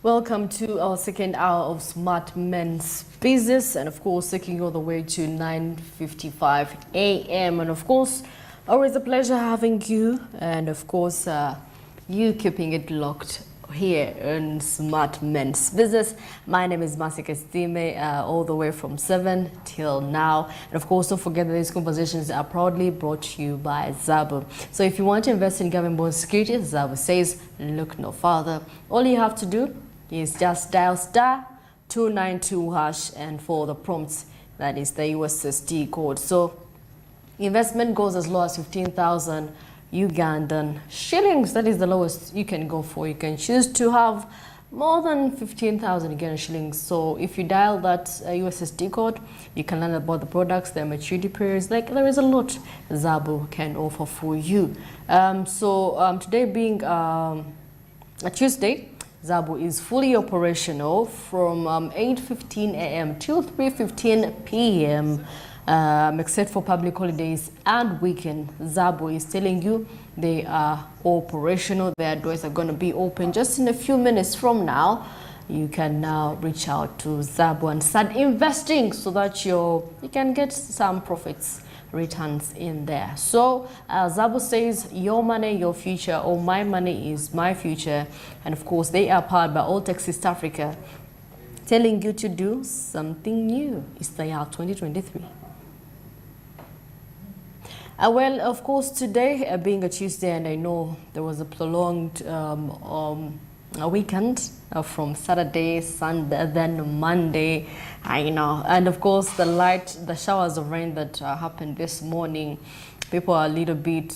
Welcome to our second hour of Smart Men's Business, and of course taking you all the way to 9:55 a.m. and of course always a pleasure having you, and of course you keeping it locked here in Smart Men's Business. My name is Masika Stime, all the way from 7 till now. And of course, don't forget that these conversations are proudly brought to you by Zabu. So if you want to invest in government bond securities, Zabu says, look no further. All you have to do is just dial *292# and follow the prompts. That is the USSD code. So investment goes as low as 15,000 Ugandan shillings. That is the lowest you can go for. You can choose to have more than 15,000 Ugandan shillings. So if you dial that USSD code, you can learn about the products, their maturity periods. Like, there is a lot Zabu can offer for you. Today being a Tuesday, Zabu is fully operational from 8:15 a.m. till 3:15 p.m. Except for public holidays and weekend. Zabu is telling you they are operational. Their doors are going to be open just in a few minutes from now. You can now reach out to Zabu and start investing so that you can get some profits, returns in there. So Zabu says, your money, your future, or my money is my future. And of course, they are powered by Alltech East Africa, telling you to do something new. It's the year 2023. Well, of course, today being a Tuesday, and I know there was a prolonged a weekend from Saturday, Sunday, then Monday, I know. And of course, the showers of rain that happened this morning, people are a little bit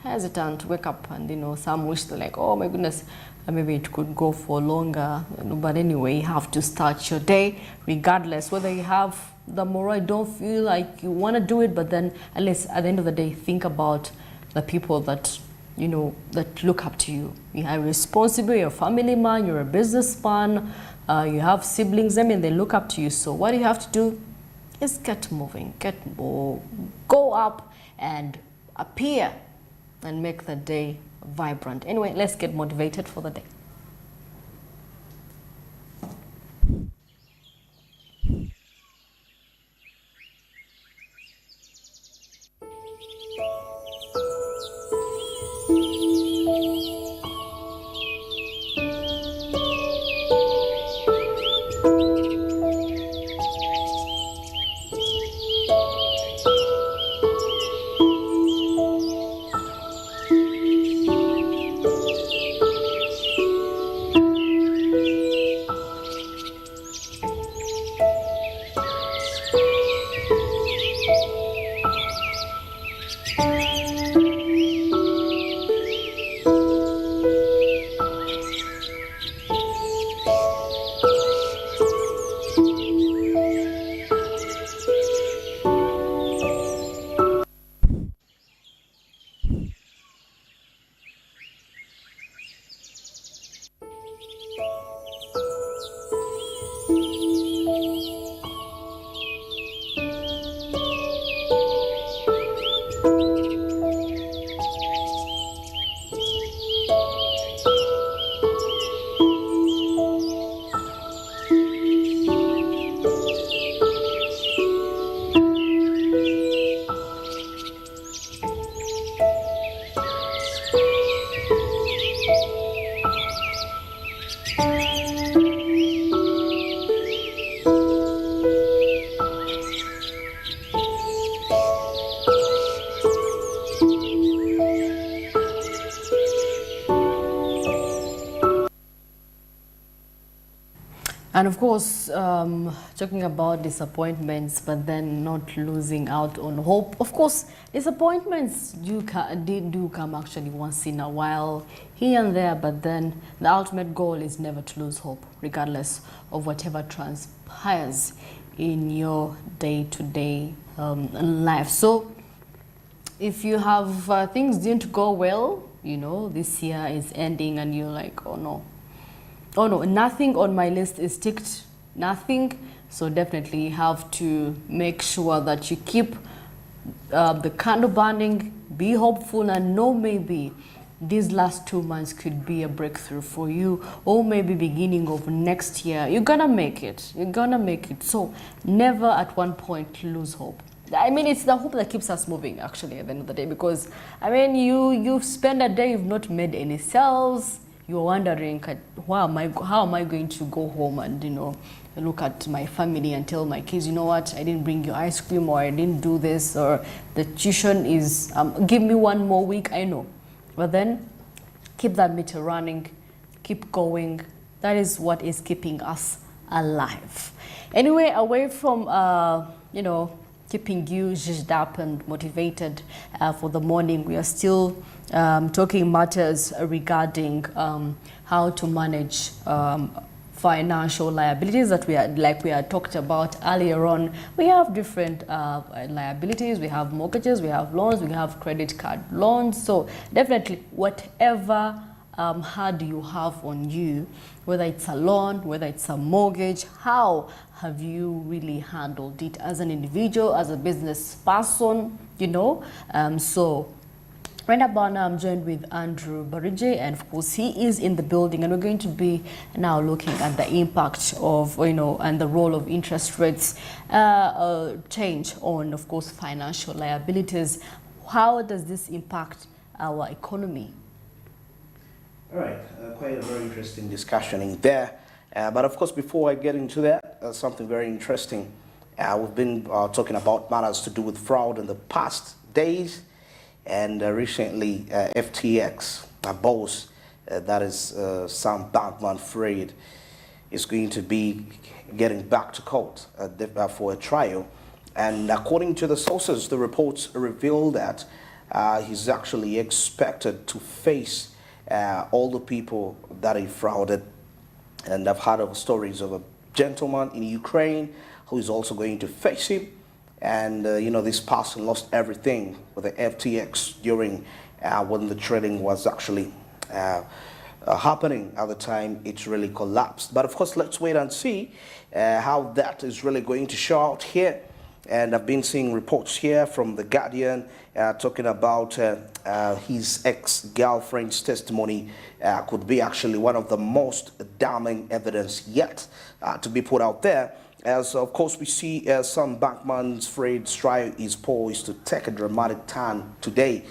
hesitant to wake up, and some wish they're like, oh my goodness, maybe it could go for longer. But anyway, you have to start your day regardless whether you have the moral, don't feel like you want to do it, but then at least at the end of the day, think about the people that that look up to you. You are responsible, you're a family man, you're a businessman, you have siblings, they look up to you. So what you have to do is get moving, go up and appear and make the day vibrant. Anyway, let's get motivated for the day. And of course, talking about disappointments, but then not losing out on hope. Of course, disappointments do come actually once in a while, here and there, but then the ultimate goal is never to lose hope, regardless of whatever transpires in your day-to-day life. So if you have things didn't go well, this year is ending and you're like, oh no, nothing on my list is ticked, nothing. So definitely you have to make sure that you keep the candle burning, be hopeful, and know maybe these last 2 months could be a breakthrough for you, or maybe beginning of next year. You're gonna make it. You're gonna make it. So never at one point lose hope. I mean, it's the hope that keeps us moving, actually, at the end of the day, because, I mean, you spend a day, you've not made any sales, you're wondering, how am I going to go home and, you know, look at my family and tell my kids, you know what, I didn't bring you ice cream, or I didn't do this, or the tuition is, give me 1 more week, I know. But then, keep that meter running, keep going. That is what is keeping us alive. Anyway, away from, you know, keeping you zhuzhed up and motivated for the morning, we are still talking matters regarding how to manage financial liabilities that we had talked about earlier on. We have different liabilities. We have mortgages, we have loans, we have credit card loans. So definitely whatever hard you have on you, whether it's a loan, whether it's a mortgage, how have you really handled it as an individual, as a business person, you know? So right now I'm joined with Andrew Barije, and of course he is in the building, and we're going to be now looking at the impact of, you know, and the role of interest rates change on, of course, financial liabilities. How does this impact our economy? All right, quite a very interesting discussion in there. But of course, before I get into that, something very interesting. We've been talking about matters to do with fraud in the past days. And recently, FTX, a boss, that is Sam Bankman-Fried, is going to be getting back to court for a trial. And according to the sources, the reports reveal that he's actually expected to face all the people that he frauded. And I've heard of stories of a gentleman in Ukraine who is also going to face him. And, you know, this person lost everything with the FTX during when the trading was actually happening. At the time, it really collapsed. But, of course, let's wait and see how that is really going to show out here. And I've been seeing reports here from The Guardian talking about his ex-girlfriend's testimony could be actually one of the most damning evidence yet to be put out there. As, of course, we see Sam Bankman-Fried's trial is poised to take a dramatic turn today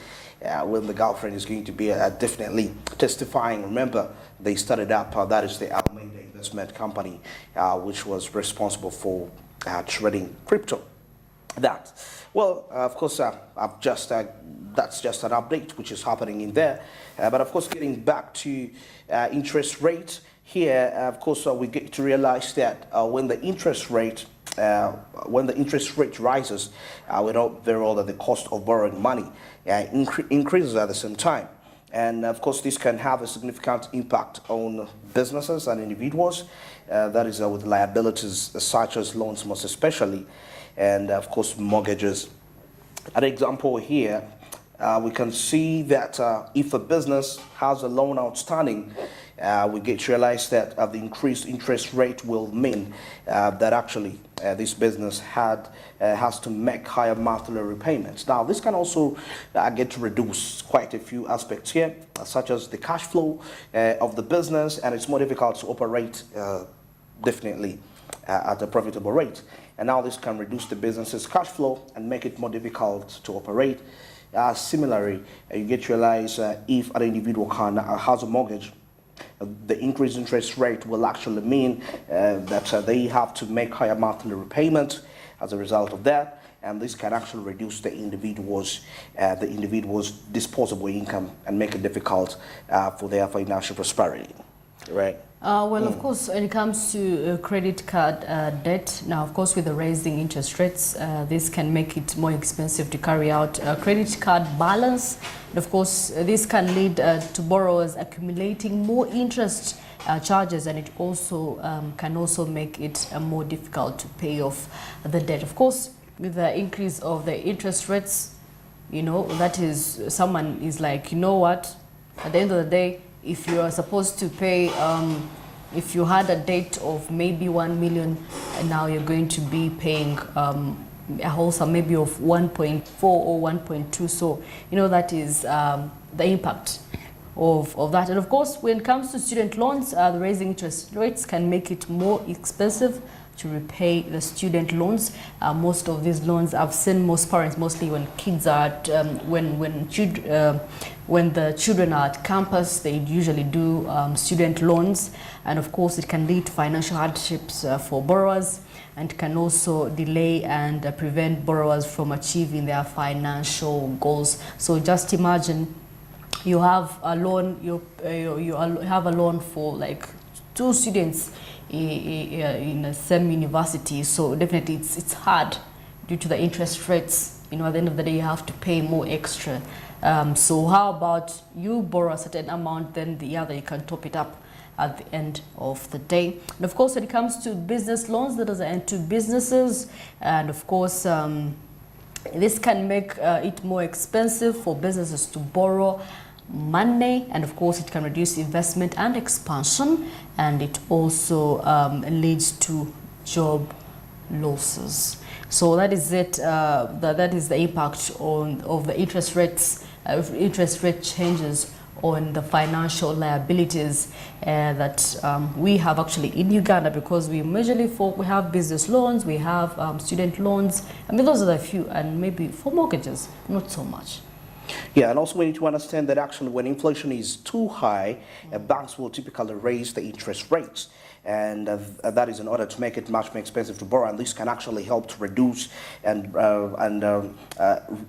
when the girlfriend is going to be definitely testifying. Remember, they started up, that is the Alameda investment company, which was responsible for trading crypto. Of course, that's just an update which is happening in there. But of course, getting back to interest rate here, of course, we get to realize that when the interest rate rises, we know very well that the cost of borrowing money increases at the same time. And of course, this can have a significant impact on businesses and individuals. That is with liabilities such as loans, most especially, and of course, mortgages. An example here, we can see that if a business has a loan outstanding, we get to realize that the increased interest rate will mean that actually this business has to make higher monthly repayments. Now, this can also get to reduce quite a few aspects here, such as the cash flow of the business, and it's more difficult to operate definitely at a profitable rate. And now this can reduce the business's cash flow and make it more difficult to operate. Similarly, you get to realize if an individual has a mortgage, the increased interest rate will actually mean that they have to make higher monthly repayments as a result of that, and this can actually reduce the individual's disposable income and make it difficult for their financial prosperity, right? Of course, when it comes to credit card debt, now, of course, with the rising interest rates, this can make it more expensive to carry out a credit card balance. And of course, this can lead to borrowers accumulating more interest charges, and it also can also make it more difficult to pay off the debt. Of course, with the increase of the interest rates, you know, that is, someone is like, you know what, at the end of the day, if you are supposed to pay, if you had a debt of maybe 1 million, and now you're going to be paying a whole sum maybe of 1.4 or 1.2. So, you know, that is the impact of that. And of course, when it comes to student loans, the raising interest rates can make it more expensive to repay the student loans. Most of these loans, I've seen most parents, mostly when kids are at, when the children are at campus, they usually do student loans, and of course it can lead to financial hardships for borrowers, and can also delay and prevent borrowers from achieving their financial goals. So just imagine you have a loan, you have a loan for like 2 students in the same university, so definitely it's hard due to the interest rates. You know, at the end of the day, you have to pay more extra. So how about you borrow a certain amount, then the other you can top it up at the end of the day. And of course, when it comes to business loans, that is into businesses, and of course this can make it more expensive for businesses to borrow money, and of course it can reduce investment and expansion, and it also leads to job losses. So that is it. That is the impact of the interest rate changes on the financial liabilities that we have actually in Uganda, because we we have business loans, we have student loans. I mean, those are the few, and maybe for mortgages, not so much. Yeah, and also we need to understand that actually when inflation is too high, banks will typically raise the interest rates. And that is in order to make it much more expensive to borrow, and this can actually help to reduce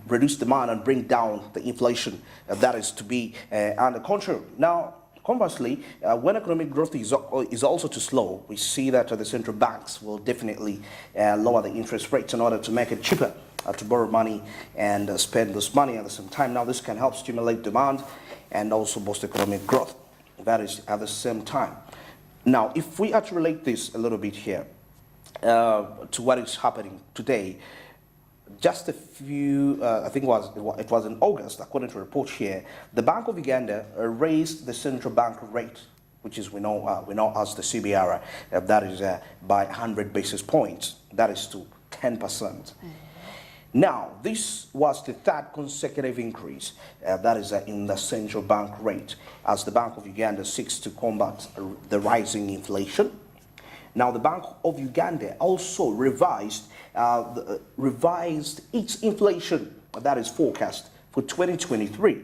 reduce demand and bring down the inflation that is to be under control. Now, conversely, when economic growth is also too slow, we see that the central banks will definitely lower the interest rates in order to make it cheaper to borrow money and spend this money at the same time. Now, this can help stimulate demand and also boost economic growth. That is at the same time. Now, if we are to relate this a little bit here to what is happening today, just a few, I think it was in August, according to a report here, the Bank of Uganda raised the central bank rate, which is we know as the CBR, that is by 100 basis points. That is to 10%. Now, this was the 3rd consecutive increase, that is in the central bank rate, as the Bank of Uganda seeks to combat the rising inflation. Now, the Bank of Uganda also revised its inflation, that is forecast for 2023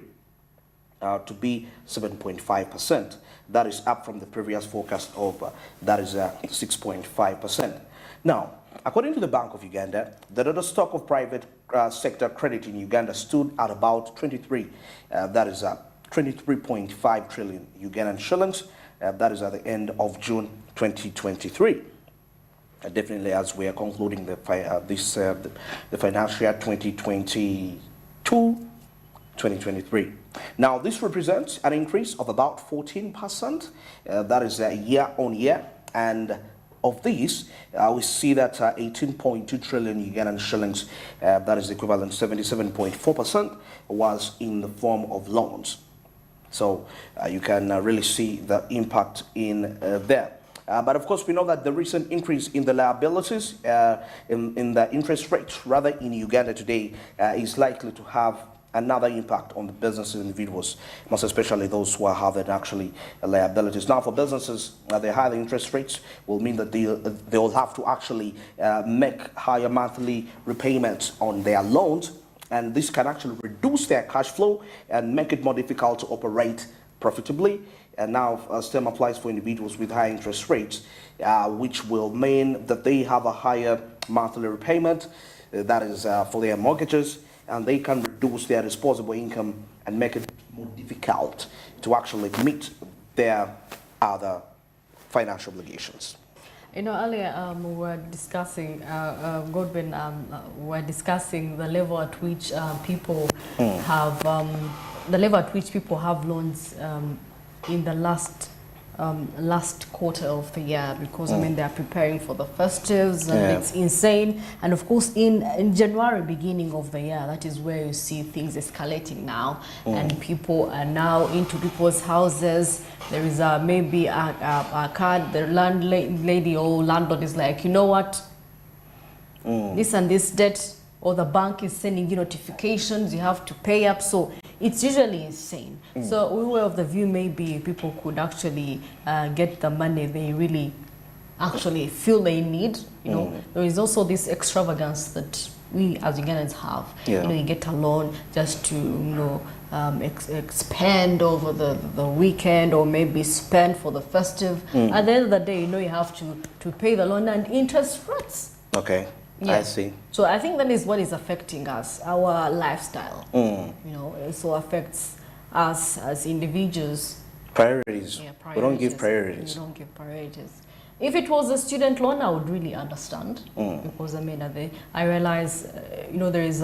to be 7.5%. That is up from the previous forecast of that is 6.5%. Now, according to the Bank of Uganda, the total stock of private sector credit in Uganda stood at about 23.5 trillion Ugandan shillings. That is at the end of June 2023. Definitely, as we are concluding the financial year 2022-2023. Now, this represents an increase of about 14%. That is year on year, and of these, we see that 18.2 trillion Ugandan shillings, that is equivalent to 77.4%, was in the form of loans. So you can really see the impact in there. But of course, we know that the recent increase in the liabilities, in the interest rates, rather in Uganda today, is likely to have another impact on the businesses and individuals, most especially those who are having actually liabilities. Now, for businesses, the higher interest rates will mean that they will have to actually make higher monthly repayments on their loans, and this can actually reduce their cash flow and make it more difficult to operate profitably. And now, same applies for individuals with high interest rates, which will mean that they have a higher monthly repayment, that is for their mortgages, and they can reduce their disposable income and make it more difficult to actually meet their other financial obligations. You know, earlier we were discussing, Godwin, we were discussing the level at which people have, loans in the last quarter of the year, because I mean they are preparing for the festives, and it's insane. And of course, in January, beginning of the year, that is where you see things escalating now, and people are now into people's houses. There is maybe a card. The landlady or landlord is like, you know what, this and this debt, or the bank is sending you notifications, you have to pay up. So it's usually insane. So we were of the view maybe people could actually get the money they really actually feel they need. You know, there is also this extravagance that we as Ugandans have. Yeah. You know, you get a loan just to, expand over the weekend, or maybe spend for the festive. At the end of the day, you have to pay the loan and interest rates. Okay. Yeah. I see. So I think that is what is affecting us, our lifestyle. You know, it also affects us as individuals. Priorities. Yeah, We don't give priorities. We don't give priorities. If it was a student loan, I would really understand, because I realize, there is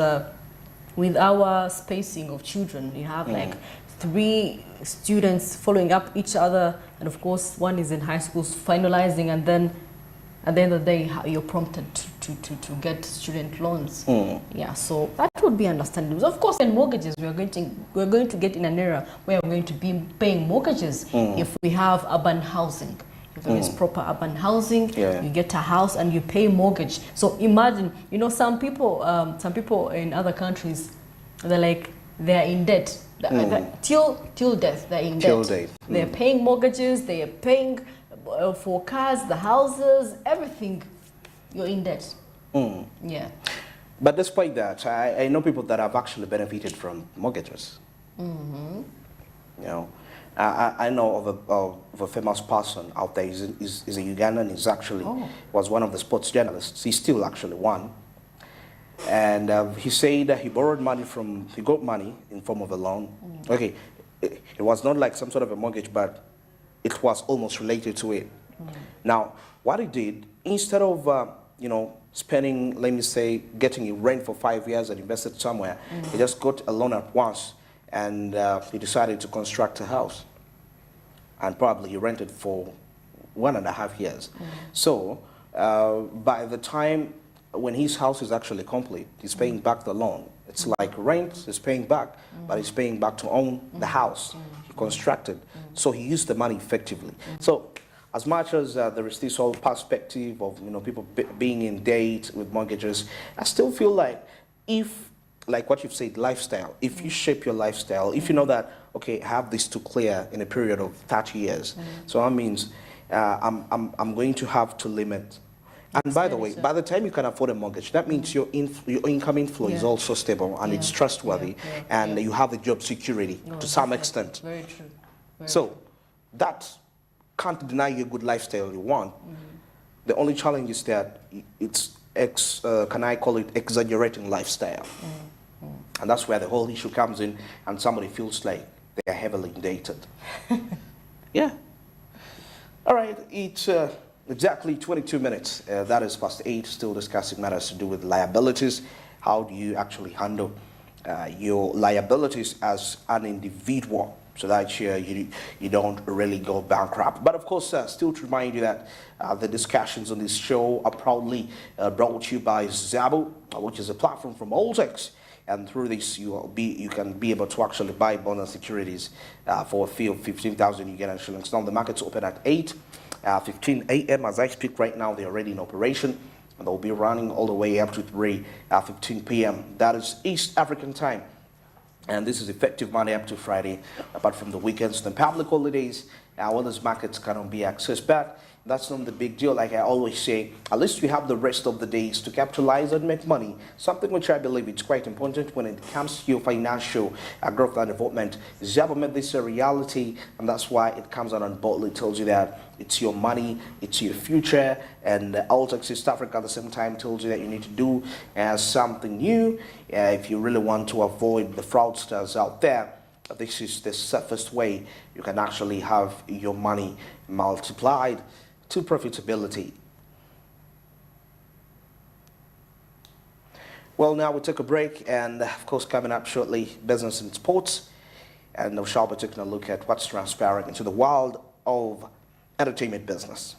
with our spacing of children, you have like 3 students following up each other, and of course one is in high school finalizing, and then at the end of the day you're prompted to get student loans. Yeah, so that would be understandable. Of course, in mortgages, we're going to get in an era where we're going to be paying mortgages if we have urban housing. If there is proper urban housing, you get a house and you pay mortgage. So imagine, some people in other countries, they're in debt. Till death, they're in debt. They're paying mortgages, they are paying for cars, the houses, everything. You're in debt. Yeah. But despite that, I know people that have actually benefited from mortgages. You know, I know of a famous person out there. He's a Ugandan. He's actually was one of the sports journalists. He's still actually one. And he said that he got money in form of a loan. Okay, it was not like some sort of a mortgage, but it was almost related to it. Now, what he did, instead of spending, let me say, getting a rent for 5 years and invested somewhere, he just got a loan at once, and he decided to construct a house. And probably he rented for 1.5 years. So by the time when his house is actually complete, he's paying back the loan. It's like rent, he's paying back, but he's paying back to own the house he constructed. So he used the money effectively. So as much as there is this whole perspective of people being in debt with mortgages, I still feel like if, like what you've said, lifestyle, if you shape your lifestyle, if you know that, okay, I have this to clear in a period of 30 years, so that means I'm going to have to limit. And by the way, by the time you can afford a mortgage, that means your income inflow is also stable and it's trustworthy, and you have the job security to some extent. Very true. So that can't deny you a good lifestyle you want. The only challenge is that it's can I call it exaggerating lifestyle? And that's where the whole issue comes in, and somebody feels like they are heavily indebted. Yeah. All right, it's exactly 22 minutes. That is past 8, still discussing matters to do with liabilities. How do you actually handle your liabilities as an individual, so that you don't really go bankrupt? But of course, still to remind you that the discussions on this show are proudly brought to you by Zabu, which is a platform from Alltex. And through this, you can be able to actually buy bond and securities for a fee of 15,000 Ugandan shillings. Now the market's open at 8:15 a.m. As I speak right now, they're already in operation, and they'll be running all the way up to 3:15 p.m. That is East African time. And this is effective Monday up to Friday, apart from the weekends and public holidays. All those markets cannot be accessed, but that's not the big deal. Like I always say, at least we have the rest of the days to capitalize and make money, something which I believe is quite important when it comes to your financial growth and development. Zaba made this a reality, and that's why it comes out and boldly tells you that it's your money, it's your future, and Alltex East Africa at the same time tells you that you need to do something new if you really want to avoid the fraudsters out there. This is the safest way you can actually have your money multiplied to profitability. Well, now we'll take a break, and of course, coming up shortly, business and sports, and we shall be taking a look at what's transpiring into the world of entertainment business.